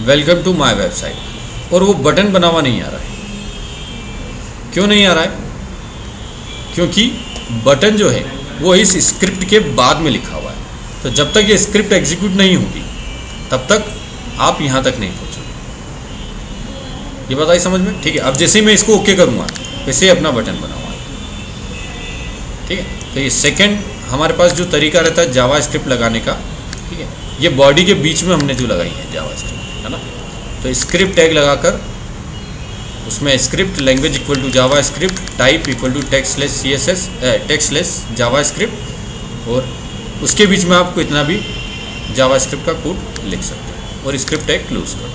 वेलकम टू माय वेबसाइट, और वो बटन बना हुआ नहीं आ रहा है। क्यों नहीं आ रहा है? क्योंकि बटन जो है वो इस स्क्रिप्ट के बाद में लिखा हुआ है। तो जब तक ये स्क्रिप्ट एग्जीक्यूट नहीं होगी तब तक आप यहाँ तक नहीं पहुँचोगे। ये बताइए समझ में? ठीक है, अब जैसे ही मैं इसको ओके करूँगा वैसे ही अपना बटन बना हुआ है। ठीक है, तो ये सेकंड हमारे पास जो तरीका रहता है जावास्क्रिप्ट लगाने का। ठीक है, ये बॉडी के बीच में हमने जो लगाई है जावास्क्रिप्ट, है ना, तो स्क्रिप्ट टैग लगाकर उसमें script language equal to JavaScript, type equal to text JavaScript, और उसके बीच में आपको इतना भी जावास्क्रिप्ट का कोड लिख सकते हैं, और स्क्रिप्ट टैग क्लोज कर दो।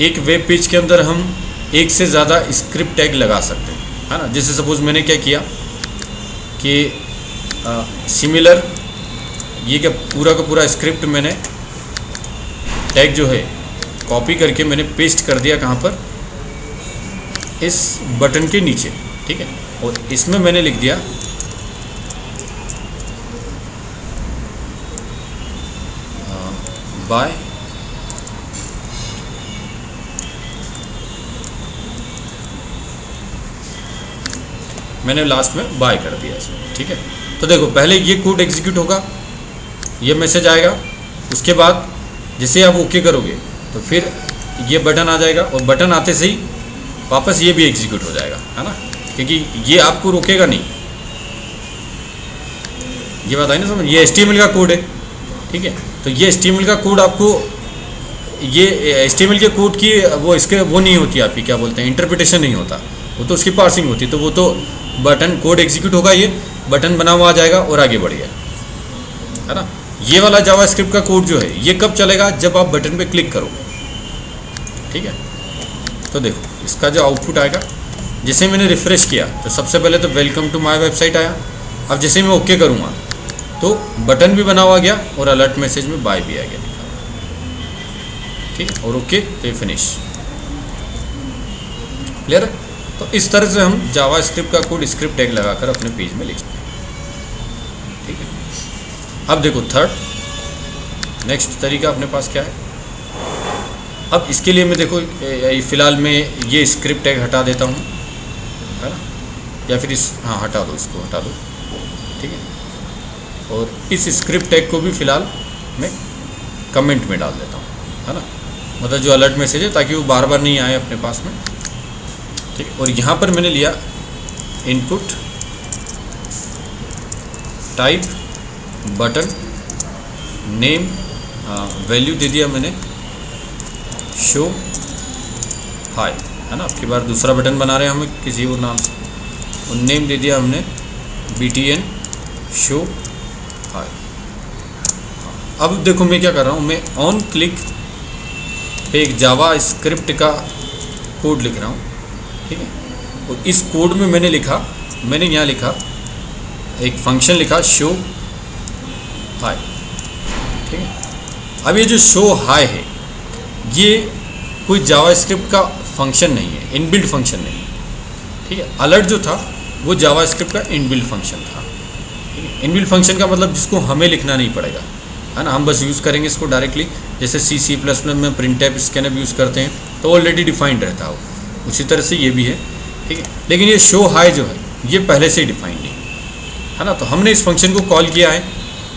एक वेब पेज के अंदर हम एक से ज़्यादा स्क्रिप्ट टैग लगा सकते हैं, है ना। जैसे सपोज मैंने क्या किया कि सिमिलर, ये क्या पूरा का पूरा स्क्रिप्ट मैंने टैग जो है कॉपी करके मैंने पेस्ट कर दिया, कहाँ पर, इस बटन के नीचे। ठीक है, और इसमें मैंने लिख दिया बाय, मैंने लास्ट में बाय कर दिया इसमें। ठीक है, तो देखो पहले ये कोड एग्जीक्यूट होगा, ये मैसेज आएगा। उसके बाद जैसे आप ओके करोगे तो फिर ये बटन आ जाएगा, और बटन आते से ही वापस ये भी एग्जीक्यूट हो जाएगा, है ना, क्योंकि ये आपको रोकेगा नहीं। ये बात आई ना समझ। ये HTML का कोड है, ठीक है। तो ये HTML का कोड आपको, ये HTML के कोड की वो नहीं होती आपकी, क्या बोलते हैं, इंटरप्रिटेशन नहीं होता, वो तो उसकी पार्सिंग होती है। तो वो तो बटन कोड एग्जीक्यूट होगा, ये बटन बना हुआ आ जाएगा और आगे बढ़ गया, है ना। ये वाला जावास्क्रिप्ट का कोड जो है ये कब चलेगा, जब आप बटन पे क्लिक करो, ठीक है। तो देखो इसका जो आउटपुट आएगा, जैसे मैंने रिफ्रेश किया तो सबसे पहले तो वेलकम टू माय वेबसाइट आया। अब जैसे मैं ओके करूँगा तो बटन भी बना हुआ गया और अलर्ट मैसेज में बाय भी आ गया, ठीक है। और ओके तो ये फिनिश। क्लियर है। तो इस तरह से हम जावास्क्रिप्ट का कोड स्क्रिप्ट टैग लगाकर अपने पेज में लिख सकते हैं, ठीक है। अब देखो थर्ड नेक्स्ट तरीका अपने पास क्या है। अब इसके लिए मैं देखो फ़िलहाल मैं ये स्क्रिप्ट टैग हटा देता हूँ, है ना, या फिर हाँ हटा दो, इसको हटा दो, ठीक है। और इस स्क्रिप्ट टैग को भी फ़िलहाल मैं कमेंट में डाल देता हूँ, है ना, मतलब जो अलर्ट मैसेज है, ताकि वो बार बार नहीं आए अपने पास में, ठीक है। और यहाँ पर मैंने लिया input type button name, value दे दिया मैंने शो हाई, है ना। अब की बार दूसरा बटन बना रहे हैं हम किसी और नाम से, और नेम दे दिया हमने BTN शो हाई। अब देखो मैं क्या कर रहा हूँ, मैं ऑन क्लिक पे एक जावा स्क्रिप्ट का कोड लिख रहा हूँ, ठीक है। और इस कोड में मैंने यहाँ लिखा एक फंक्शन लिखा शो हाई, ठीक है। अब ये जो शो हाई है ये कोई जावास्क्रिप्ट का फंक्शन नहीं है, इनबिल्ट फंक्शन नहीं है, ठीक है। अलर्ट जो था वो जावास्क्रिप्ट का इनबिल्ट फंक्शन था, ठीक है। इनबिल्ट फंक्शन का मतलब जिसको हमें लिखना नहीं पड़ेगा, है ना, हम बस यूज़ करेंगे इसको डायरेक्टली। जैसे C++ में printf स्कैनफ यूज़ करते हैं तो ऑलरेडी डिफाइंड रहता हो, उसी तरह से ये भी है, ठीक है। लेकिन ये शो हाई जो है ये पहले से ही डिफाइंड नहीं है ना, तो हमने इस फंक्शन को कॉल किया है,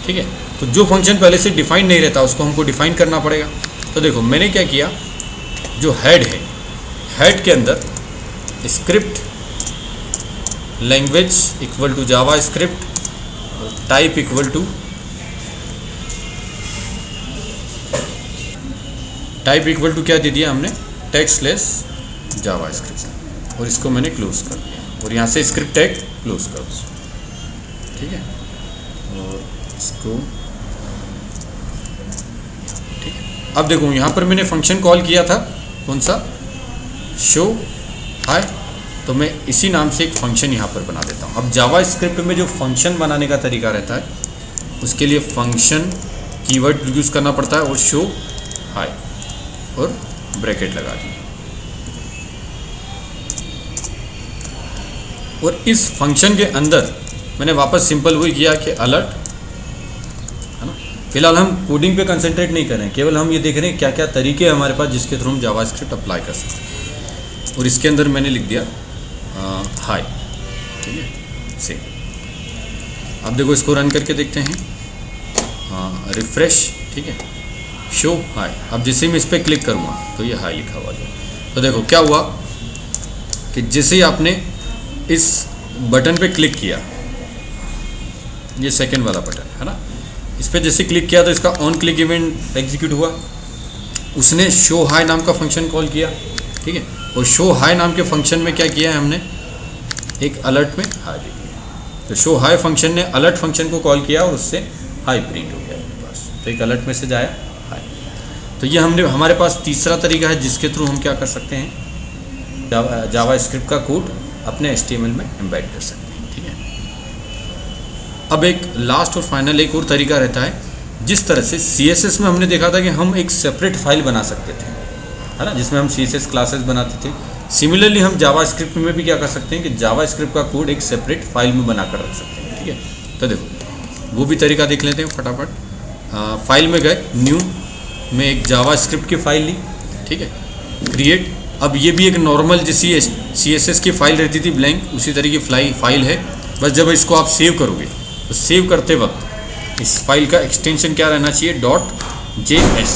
ठीक है। तो जो फंक्शन पहले से डिफाइंड नहीं रहता उसको हमको डिफाइन करना पड़ेगा। तो देखो मैंने क्या किया, जो हेड है, हेड के अंदर script language equal to JavaScript, type equal to क्या दे दिया हमने, टेक्स्ट जावा स्क्रिप्ट, और इसको मैंने क्लोज कर दिया, और यहाँ से स्क्रिप्ट टैग क्लोज कर दो, ठीक है। और इसको ठीक है। अब देखो यहाँ पर मैंने फंक्शन कॉल किया था, कौन सा, शो हाई। तो मैं इसी नाम से एक फंक्शन यहाँ पर बना देता हूँ। अब जावा स्क्रिप्ट में जो फंक्शन बनाने का तरीका रहता है उसके लिए फंक्शन कीवर्ड यूज़ करना पड़ता है, और शो हाई और ब्रैकेट लगा दी। और इस फंक्शन के अंदर मैंने वापस सिंपल वही किया कि अलर्ट, है ना। फिलहाल हम कोडिंग पे कंसंट्रेट नहीं कर रहे हैं, केवल हम ये देख रहे हैं क्या क्या तरीके हैं हमारे पास जिसके थ्रू हम जावास्क्रिप्ट अप्लाई कर सकते हैं। और इसके अंदर मैंने लिख दिया हाई, ठीक है, से। अब देखो इसको रन करके देखते हैं, रिफ्रेश, ठीक है, शो हाई। अब जैसे मैं इस पर क्लिक करूँगा तो ये हाई लिखा हुआ है। तो देखो क्या हुआ कि जैसे ही आपने इस बटन पे क्लिक किया, ये सेकंड वाला बटन है ना, इस पर जैसे क्लिक किया तो इसका ऑन क्लिक इवेंट एग्जीक्यूट हुआ। उसने शो हाई नाम का फंक्शन कॉल किया, ठीक है। और शो हाई नाम के फंक्शन में क्या किया है हमने, एक अलर्ट में हाई दे दिया। तो शो हाई फंक्शन ने अलर्ट फंक्शन को कॉल किया और उससे हाई प्रिंट हो गया मेरे पास, तो एक अलर्ट मैसेज आया हाई। तो ये हमारे पास तीसरा तरीका है जिसके थ्रू हम क्या कर सकते हैं, जावा स्क्रिप्ट का कोड अपने HTML में एम्बेड कर सकते हैं, ठीक है। अब एक लास्ट और फाइनल एक और तरीका रहता है, जिस तरह से CSS में हमने देखा था कि हम एक सेपरेट फाइल बना सकते थे, है ना, जिसमें हम CSS क्लासेस बनाते थे। सिमिलरली हम जावास्क्रिप्ट में भी क्या कर सकते हैं कि जावास्क्रिप्ट का कोड एक सेपरेट फाइल में बनाकर रख सकते हैं, ठीक है। तो देखो वो भी तरीका देख लेते हैं फटाफट। फाइल में गए, न्यू में एक जावास्क्रिप्ट की फाइल ली, ठीक है, क्रिएट। अब ये भी एक नॉर्मल जैसी CSS की फाइल रहती थी ब्लैंक, उसी तरह की फाइल है, बस जब इसको आप सेव करोगे तो सेव करते वक्त इस फाइल का एक्सटेंशन क्या रहना चाहिए, .js,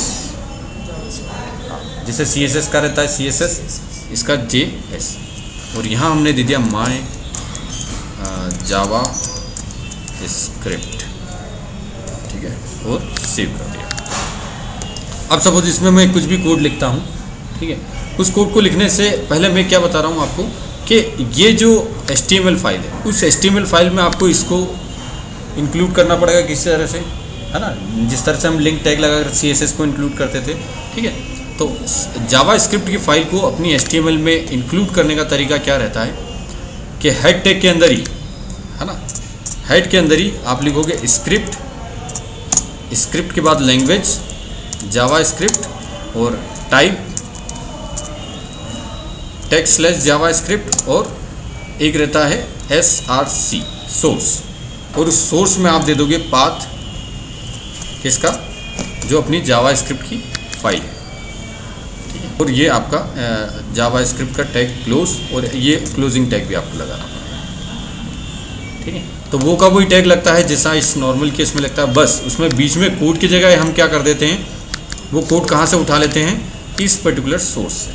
जैसे CSS का रहता है CSS, इसका JS। और यहाँ हमने दे दिया माय जावा स्क्रिप्ट, ठीक है, और सेव कर दिया। अब सपोज इसमें मैं कुछ भी कोड लिखता हूँ, ठीक है, उस कोड को लिखने से पहले मैं क्या बता रहा हूँ आपको कि ये जो HTML फाइल है, उस HTML फाइल में आपको इसको इंक्लूड करना पड़ेगा किसी तरह से, है ना, जिस तरह से हम लिंक टैग लगाकर CSS को इंक्लूड करते थे, ठीक है। तो जावा स्क्रिप्ट की फ़ाइल को अपनी HTML में इंक्लूड करने का तरीका क्या रहता है कि हेड टैग के अंदर ही, है ना, हेड के अंदर ही आप लिखोगे स्क्रिप्ट, स्क्रिप्ट के बाद लैंग्वेज जावा स्क्रिप्ट और टाइप टेक्स्ट/जावा स्क्रिप्ट, और एक रहता है SRC सोर्स, और उस सोर्स में आप दे दोगे पाथ किसका, जो अपनी जावा स्क्रिप्ट की फाइल है, ठीक है। और ये आपका जावा स्क्रिप्ट का टैग क्लोज, और ये क्लोजिंग टैग भी आपको लगाना पड़ेगा, ठीक है। तो वो का वही टैग लगता है जैसा इस नॉर्मल केस में लगता है, बस उसमें बीच में कोड की जगह हम क्या कर देते हैं, वो कोड कहाँ से उठा लेते हैं, इस पर्टिकुलर सोर्स से,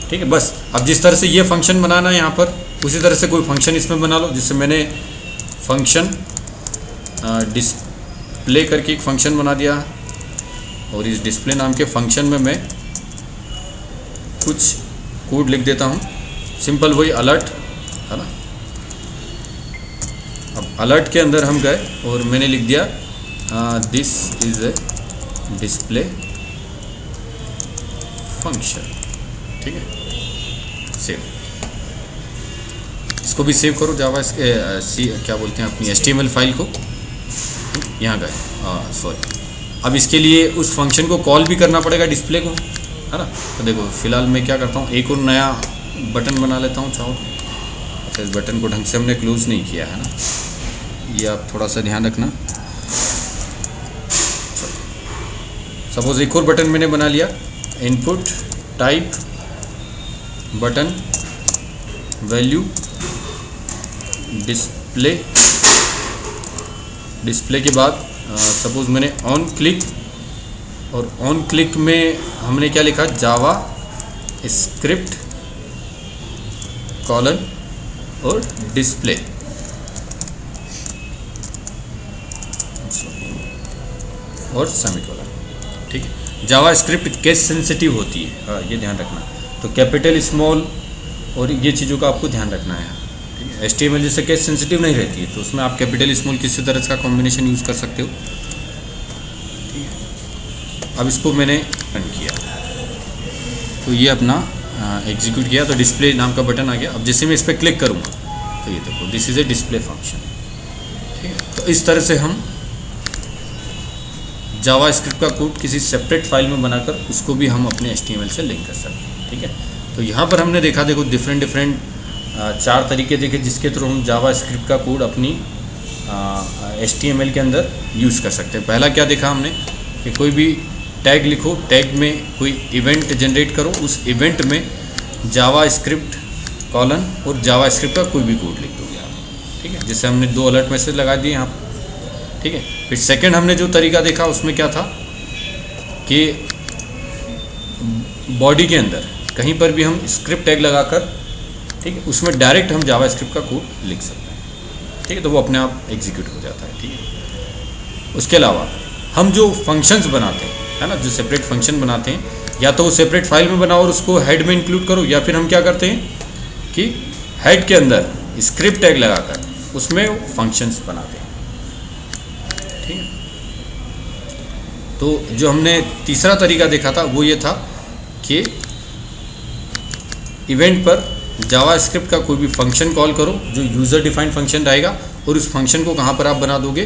ठीक है। बस अब जिस तरह से ये फंक्शन बनाना है यहाँ पर, उसी तरह से कोई फंक्शन इसमें बना लो। जिससे मैंने फंक्शन डिस्प्ले करके एक फंक्शन बना दिया, और इस डिस्प्ले नाम के फंक्शन में मैं कुछ कोड लिख देता हूँ, सिंपल वही अलर्ट, है ना। अब अलर्ट के अंदर हम गए और मैंने लिख दिया this is a display function, ठीक है, सेव। इसको भी सेव करो जावा क्या बोलते हैं अपनी HTML फाइल को, यहाँ गए, सॉरी। अब इसके लिए उस फंक्शन को कॉल भी करना पड़ेगा डिस्प्ले को, है ना। तो देखो फिलहाल मैं क्या करता हूँ, एक और नया बटन बना लेता हूँ चाहो। अच्छा, इस बटन को ढंग से हमने क्लोज नहीं किया है ना, ये आप थोड़ा सा ध्यान रखना। सपोज एक और बटन मैंने बना लिया, input type button value display, display के बाद सपोज मैंने ऑन क्लिक, और ऑन क्लिक में हमने क्या लिखा, जावा स्क्रिप्ट कॉलन और डिस्प्ले, और सेमीकोलन, ठीक है। जावा स्क्रिप्ट केस सेंसिटिव होती है, ये ध्यान रखना। तो कैपिटल स्मॉल और ये चीज़ों का आपको ध्यान रखना है, ठीक है। HTML जैसे केस सेंसिटिव नहीं रहती है, तो उसमें आप कैपिटल स्मॉल किसी तरह का कॉम्बिनेशन यूज़ कर सकते हो, ठीक है। अब इसको मैंने रन किया, तो ये अपना एग्जीक्यूट किया, तो डिस्प्ले नाम का बटन आ गया। अब जैसे मैं इस पर क्लिक करूँगा तो ये देखो this is a display function, ठीक है। तो इस तरह से हम जावा स्क्रिप्ट का कोड किसी सेपरेट फाइल में बनाकर उसको भी हम अपने HTML से लिंक कर सकते हैं, ठीक है। तो यहाँ पर हमने देखा, देखो डिफरेंट 4 तरीके देखे जिसके थ्रू हम जावा स्क्रिप्ट का कोड अपनी HTML के अंदर यूज़ कर सकते हैं। पहला क्या देखा हमने कि कोई भी टैग लिखो, टैग में कोई इवेंट जनरेट करो, उस इवेंट में जावा स्क्रिप्ट कॉलन और जावा स्क्रिप्ट का कोई भी कोड लिख दोगे आप, ठीक है। जैसे हमने 2 अलर्ट मैसेज लगा दिए यहाँ पर, ठीक है। फिर सेकंड हमने जो तरीका देखा उसमें क्या था कि बॉडी के अंदर कहीं पर भी हम स्क्रिप्ट टैग लगाकर, ठीक है, उसमें डायरेक्ट हम जावा स्क्रिप्ट का कोड लिख सकते हैं, ठीक है। तो वो अपने आप एग्जीक्यूट हो जाता है, ठीक है। उसके अलावा हम जो फंक्शंस बनाते हैं, है ना, जो सेपरेट फंक्शन बनाते हैं, या तो वो सेपरेट फाइल में बनाओ और उसको हेड में इंक्लूड करो, या फिर हम क्या करते हैं कि हेड के अंदर स्क्रिप्ट टैग लगाकर उसमें फंक्शंस बनाते हैं, ठीक है। तो जो हमने तीसरा तरीका देखा था वो ये था कि इवेंट पर जावा स्क्रिप्ट का कोई भी फंक्शन कॉल करो जो यूज़र डिफाइंड फंक्शन रहेगा, और उस फंक्शन को कहाँ पर आप बना दोगे,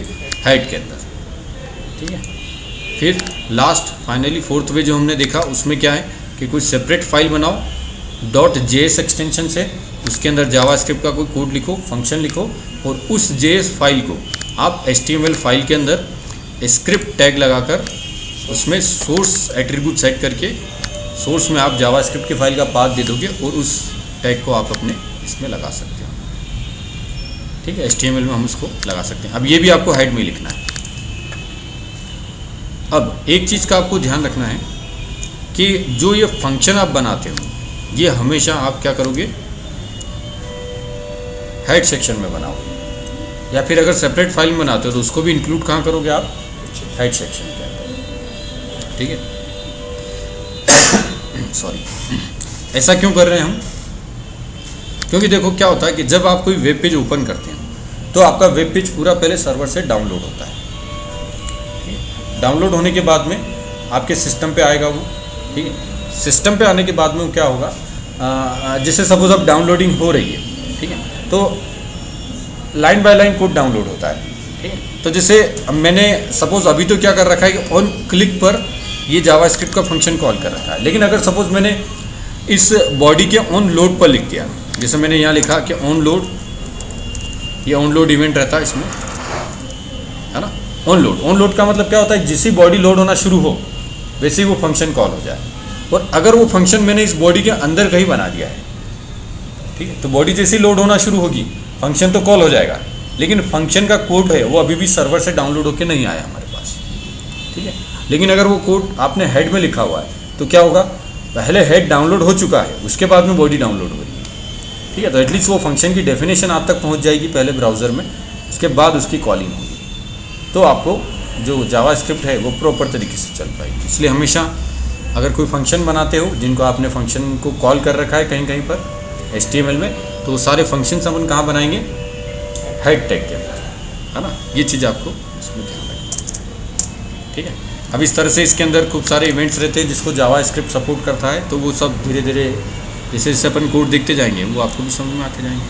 हेड के अंदर, ठीक है। फिर लास्ट फाइनली फोर्थ वे जो हमने देखा उसमें क्या है कि कोई सेपरेट फाइल बनाओ .js एक्सटेंशन से, उसके अंदर जावा स्क्रिप्ट का कोई कोड लिखो, फंक्शन लिखो, और उस JS फाइल को आप HTML फाइल के अंदर स्क्रिप्ट टैग लगाकर उसमें सोर्स एट्रीब्यूट सेट करके सोर्स में आप जावा स्क्रिप्ट की फाइल का पाथ दे दोगे और उस टैग को आप अपने इसमें लगा सकते हो, ठीक है। HTML में हम उसको लगा सकते हैं। अब ये भी आपको हेड में लिखना है, अब एक चीज़ का आपको ध्यान रखना है कि जो ये फंक्शन आप बनाते हो ये हमेशा आप क्या करोगे, हेड सेक्शन में बनाओगे, या फिर अगर सेपरेट फाइल में बनाते हो तो उसको भी इंक्लूड कहाँ करोगे आप, हेड सेक्शन के अंदर, ठीक है। सॉरी, ऐसा क्यों कर रहे हैं हम, क्योंकि देखो क्या होता है कि जब आप कोई वेब पेज ओपन करते हैं तो आपका वेब पेज पूरा पहले सर्वर से डाउनलोड होता है, डाउनलोड होने के बाद में आपके सिस्टम पे आएगा वो, ठीक है। सिस्टम पे आने के बाद में वो क्या होगा, जैसे सपोज अब डाउनलोडिंग हो रही है, ठीक है, तो line by line code download होता है, ठीक है। तो जैसे मैंने सपोज अभी तो क्या कर रखा है कि ऑन क्लिक पर ये जावास्क्रिप्ट का फंक्शन कॉल कर रखा है, लेकिन अगर सपोज मैंने इस बॉडी के ऑन लोड पर लिख दिया, जैसे मैंने यहाँ लिखा कि ऑन लोड, ये ऑन लोड इवेंट रहता है इसमें, है ना। ऑन लोड का मतलब क्या होता है, जिस ही बॉडी लोड होना शुरू हो वैसे ही वो फंक्शन कॉल हो जाए। और अगर वो फंक्शन मैंने इस बॉडी के अंदर कहीं बना दिया है, ठीक है, तो बॉडी जैसे ही लोड होना शुरू होगी फंक्शन तो कॉल हो जाएगा, लेकिन फंक्शन का कोड है वो अभी भी सर्वर से डाउनलोड होकर नहीं आया हमारे पास, ठीक है। लेकिन अगर वो कोड आपने हेड में लिखा हुआ है तो क्या होगा, पहले हेड डाउनलोड हो चुका है, उसके बाद में बॉडी डाउनलोड हो रही है, ठीक है। तो एटलीस्ट वो फंक्शन की डेफिनेशन आप तक पहुंच जाएगी पहले ब्राउज़र में, उसके बाद उसकी कॉलिंग होगी, तो आपको जो जावास्क्रिप्ट है वो प्रॉपर तरीके से चल पाएगी। इसलिए हमेशा अगर कोई फंक्शन बनाते हो जिनको आपने फंक्शन को कॉल कर रखा है कहीं कहीं पर HTML में, तो वो सारे फंक्शंस अपन कहाँ बनाएंगे, हेड टैग के अंदर, है ना। ये चीज़ आपको इसमें ध्यान रखना, ठीक है। अब इस तरह से इसके अंदर खूब सारे इवेंट्स रहते हैं जिसको जावास्क्रिप्ट सपोर्ट करता है, तो वो सब धीरे धीरे जैसे जैसे अपन कोड देखते जाएंगे वो आपको भी समझ में आते जाएंगे।